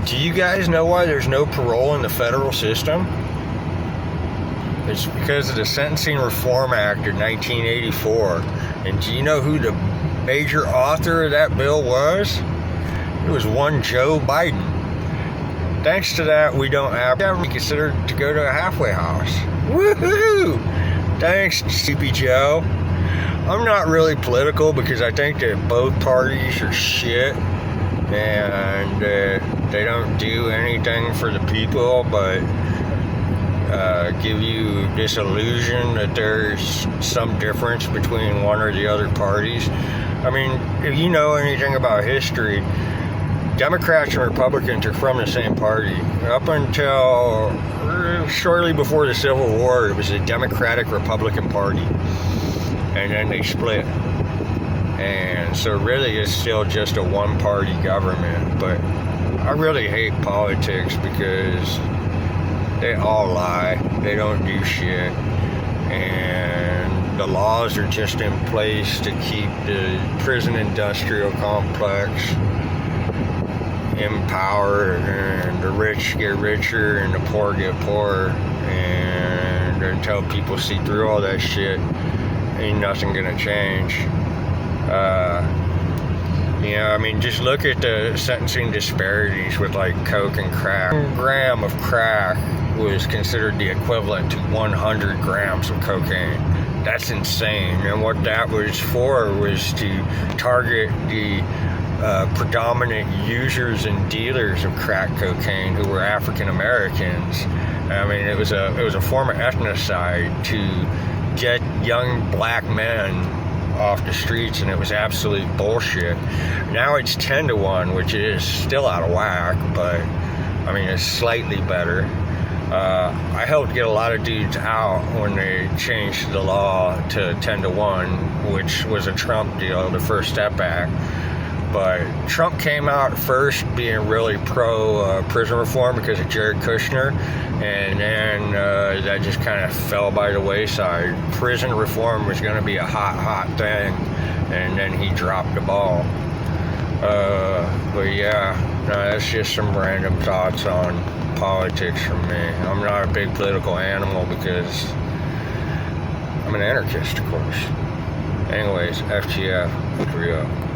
Do you guys know why there's no parole in the federal system? It's because of the Sentencing Reform Act of 1984. And do you know who the major author of that bill was? It was one Joe Biden. Thanks to that, we don't have to be considered to go to a halfway house. Woohoo! Thanks, Sleepy Joe. I'm not really political because I think that both parties are shit and they don't do anything for the people but give you this illusion that there's some difference between one or the other parties. I mean, if you know anything about history, Democrats and Republicans are from the same party. Up until shortly before the Civil War, it was a Democratic-Republican Party. And then they split. And so really it's still just a one-party government. But I really hate politics because they all lie. They don't do shit. And the laws are just in place to keep the prison industrial complex in power, and the rich get richer and the poor get poorer. And until people see through all that shit, ain't nothing gonna change. I mean, just look at the sentencing disparities with like coke and crack. 1 gram of crack was considered the equivalent to 100 grams of cocaine. That's insane. And what that was for was to target the predominant users and dealers of crack cocaine who were African Americans. I mean, it was a form of ethnocide to get young black men off the streets, and it was absolute bullshit. Now it's 10-1, which is still out of whack, but I mean, it's slightly better. I helped get a lot of dudes out when they changed the law to 10-1, which was a Trump deal, the First Step Act. But Trump came out first being really pro prison reform because of Jared Kushner, and then that just kind of fell by the wayside. Prison reform was going to be a hot thing, and then he dropped the ball. But yeah, no, that's just some random thoughts on politics from me. I'm not a big political animal because I'm an anarchist, of course. Anyways, FGF, 3-0.